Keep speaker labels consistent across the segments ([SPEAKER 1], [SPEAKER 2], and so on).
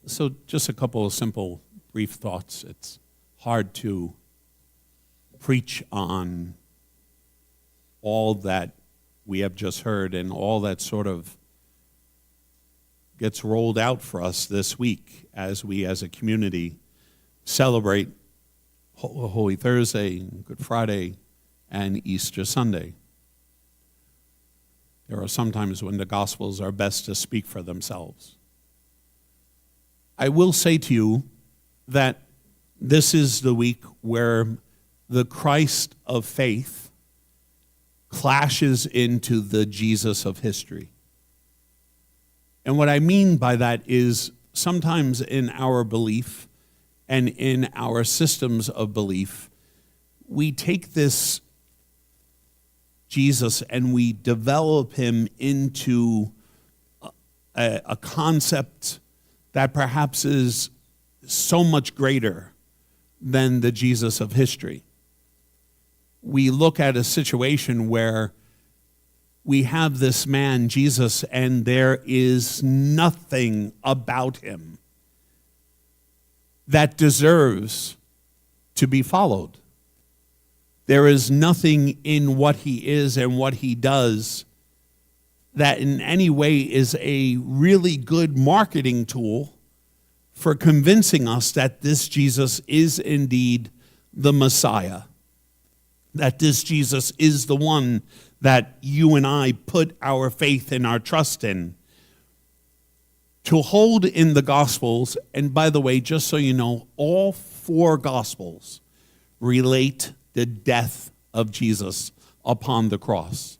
[SPEAKER 1] So just a couple of simple, brief thoughts. It's hard to preach on all that we have just heard and all that sort of gets rolled out for us this week as we as a community celebrate Holy Thursday, Good Friday, and Easter Sunday. There are some times when the Gospels are best to speak for themselves. I will say to you that this is the week where the Christ of faith clashes into the Jesus of history. And what I mean by that is sometimes in our belief and in our systems of belief, we take this Jesus and we develop him into a concept that perhaps is so much greater than the Jesus of history. We look at a situation where we have this man, Jesus, and there is nothing about him that deserves to be followed. There is nothing in what he is and what he does that in any way is a really good marketing tool for convincing us that this Jesus is indeed the Messiah, that this Jesus is the one that you and I put our faith and our trust in. To hold in the Gospels, and by the way, just so you know, all four Gospels relate the death of Jesus upon the cross.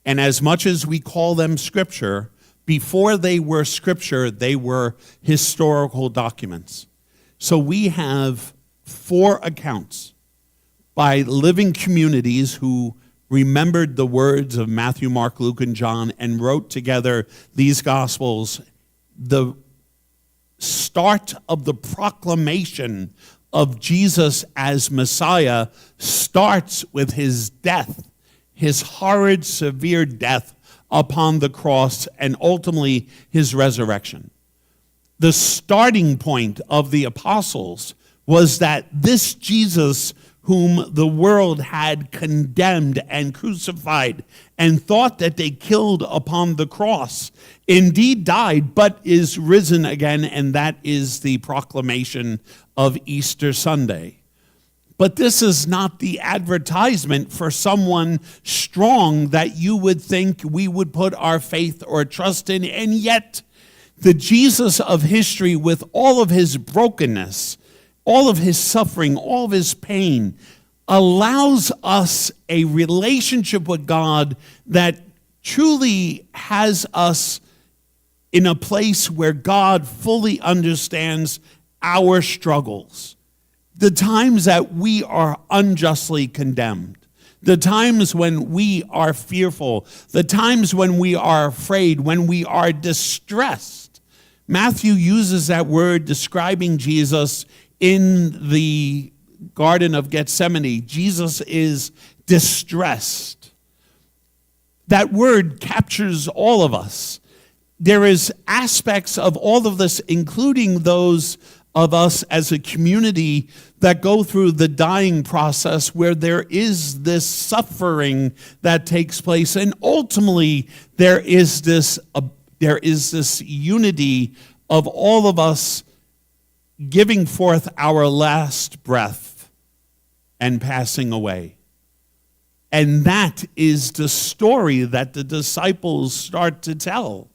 [SPEAKER 1] And as much as we call them Scripture, before they were Scripture, they were historical documents. So we have four accounts by living communities who remembered the words of Matthew, Mark, Luke, and John and wrote together these Gospels. The start of the proclamation of Jesus as Messiah starts with his death, his horrid, severe death upon the cross, and ultimately his resurrection. The starting point of the apostles was that this Jesus whom the world had condemned and crucified and thought that they killed upon the cross, indeed died, but is risen again, and that is the proclamation of Easter Sunday. But this is not the advertisement for someone strong that you would think we would put our faith or trust in, and yet the Jesus of history, with all of his brokenness, all of his suffering, all of his pain, allows us a relationship with God that truly has us in a place where God fully understands our struggles. The times that we are unjustly condemned, the times when we are fearful, the times when we are afraid, when we are distressed. Matthew uses that word describing Jesus in the Garden of Gethsemane. Jesus is distressed. That word captures all of us. There is aspects of all of this, including those of us as a community that go through the dying process where there is this suffering that takes place. And ultimately, there is this unity of all of us giving forth our last breath and passing away. And that is the story that the disciples start to tell.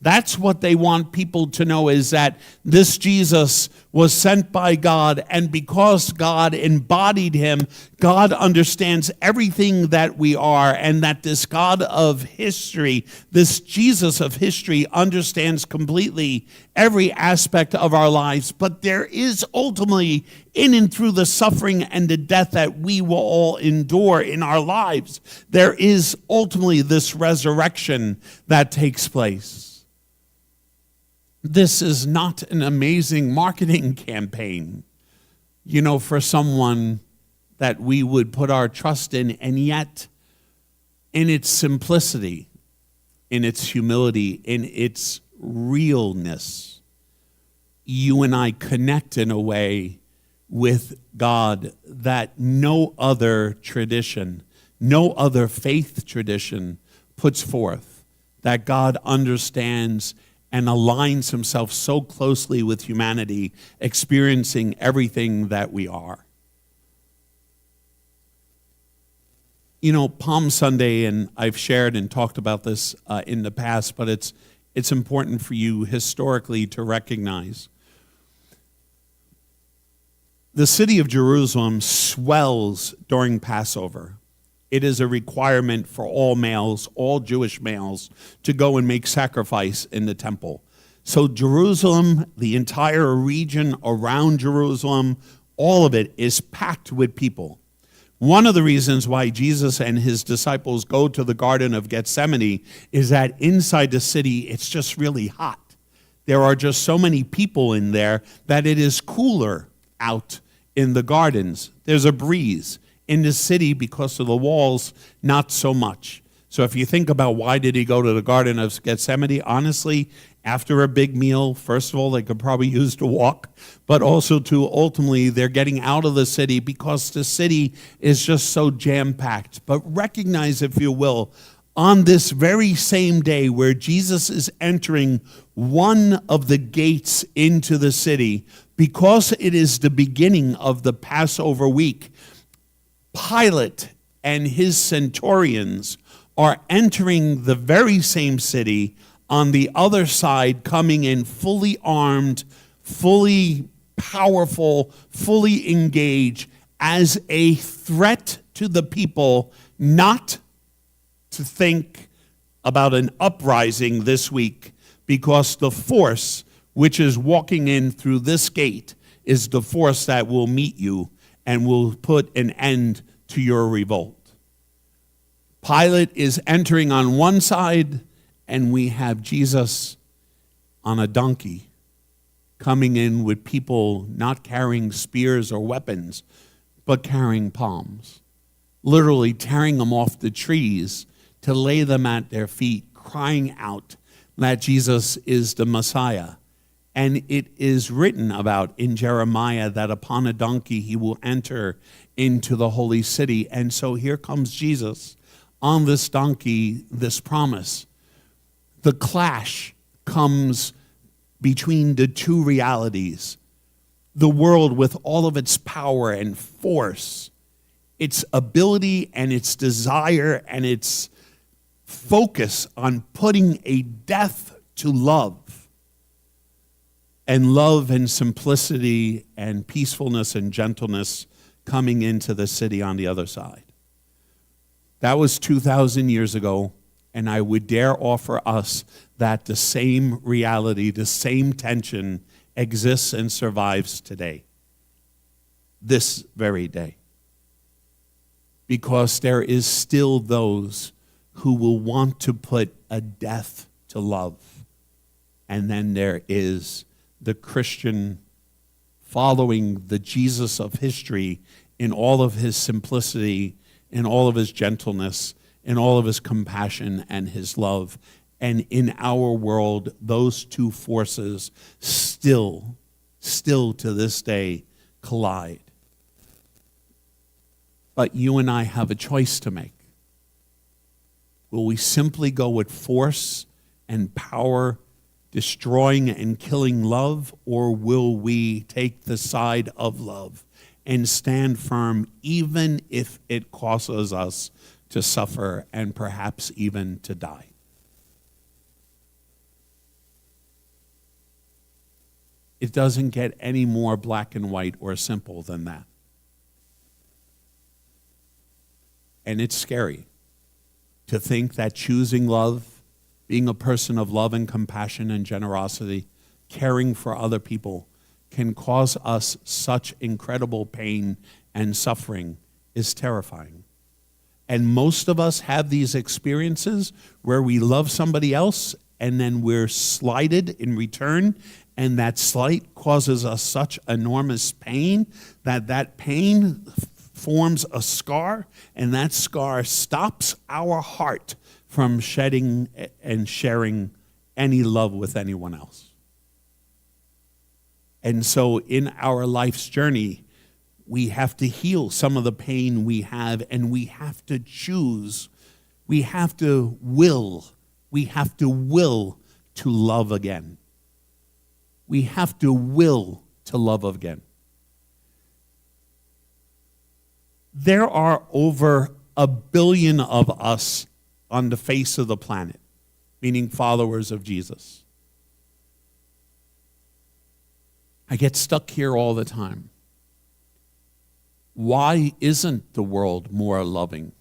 [SPEAKER 1] That's what they want people to know, is that this Jesus was sent by God, and because God embodied him, God understands everything that we are, and that this God of history, this Jesus of history, understands completely every aspect of our lives. But there is ultimately, in and through the suffering and the death that we will all endure in our lives, there is ultimately this resurrection that takes place. This is not an amazing marketing campaign, for someone that we would put our trust in, and yet in its simplicity, in its humility, in its realness, you and I connect in a way with God that no other tradition, no other faith tradition puts forth, that God understands and aligns himself so closely with humanity, experiencing everything that we are. You know, Palm Sunday, and I've shared and talked about this in the past, but it's important for you historically to recognize. The city of Jerusalem swells during Passover. It is a requirement for all males, all Jewish males, to go and make sacrifice in the temple. So Jerusalem, the entire region around Jerusalem, all of it is packed with people. One of the reasons why Jesus and his disciples go to the Garden of Gethsemane is that inside the city, it's just really hot. There are just so many people in there that it is cooler out in the gardens. There's a breeze. In the city, because of the walls, not so much. So if you think about why did he go to the Garden of Gethsemane, honestly, after a big meal, first of all, they could probably use to walk, but also to ultimately they're getting out of the city because the city is just so jam-packed. But recognize, if you will, on this very same day where Jesus is entering one of the gates into the city, because it is the beginning of the Passover week, Pilate and his centurions are entering the very same city on the other side, coming in fully armed, fully powerful, fully engaged as a threat to the people, not to think about an uprising this week, because the force which is walking in through this gate is the force that will meet you and will put an end to your revolt. Pilate is entering on one side, and we have Jesus on a donkey coming in with people not carrying spears or weapons, but carrying palms, literally tearing them off the trees to lay them at their feet, crying out that Jesus is the Messiah. And it is written about in Jeremiah that upon a donkey he will enter into the holy city. And so here comes Jesus on this donkey, this promise. The clash comes between the two realities. The world with all of its power and force, its ability and its desire and its focus on putting a death to love. And love and simplicity and peacefulness and gentleness coming into the city on the other side. That was 2,000 years ago, and I would dare offer us that the same reality, the same tension exists and survives today, this very day. Because there is still those who will want to put a death to love. And then there is the Christian following the Jesus of history in all of his simplicity, in all of his gentleness, in all of his compassion and his love. And in our world, those two forces still to this day collide. But you and I have a choice to make. Will we simply go with force and power, destroying and killing love, or will we take the side of love and stand firm even if it causes us to suffer and perhaps even to die? It doesn't get any more black and white or simple than that. And it's scary to think that choosing love, being a person of love and compassion and generosity, caring for other people, can cause us such incredible pain and suffering is terrifying. And most of us have these experiences where we love somebody else and then we're slighted in return, and that slight causes us such enormous pain that that pain forms a scar, and that scar stops our heart from shedding and sharing any love with anyone else. And so in our life's journey, we have to heal some of the pain we have, and we have to choose. We have to will to love again. We have to will to love again. There are over 1 billion of us on the face of the planet, meaning followers of Jesus. I get stuck here all the time. Why isn't the world more loving?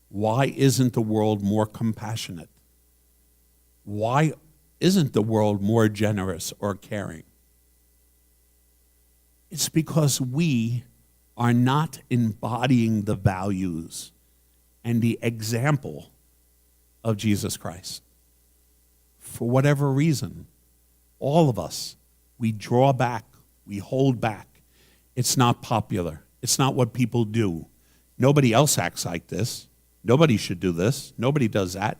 [SPEAKER 1] Why isn't the world more compassionate? Why isn't the world more generous or caring? It's because we are not embodying the values and the example of Jesus Christ. For whatever reason, all of us, we draw back, we hold back. It's not popular. It's not what people do. Nobody else acts like this. Nobody should do this. Nobody does that,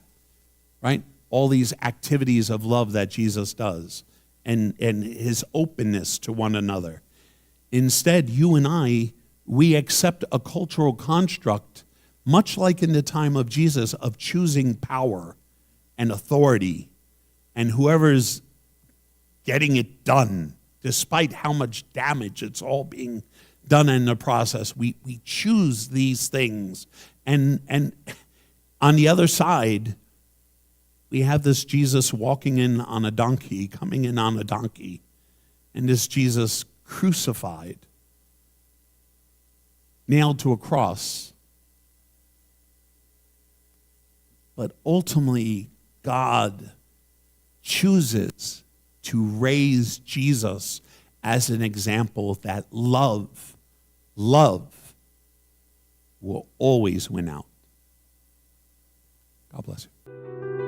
[SPEAKER 1] right? All these activities of love that Jesus does and his openness to one another. Instead, you and I, we accept a cultural construct, much like in the time of Jesus, of choosing power and authority, and whoever's getting it done, despite how much damage it's all being done in the process. We choose these things. And on the other side, we have this Jesus walking in on a donkey, coming in on a donkey, and this Jesus crucified, nailed to a cross. But ultimately, God chooses to raise Jesus as an example that love will always win out. God bless you.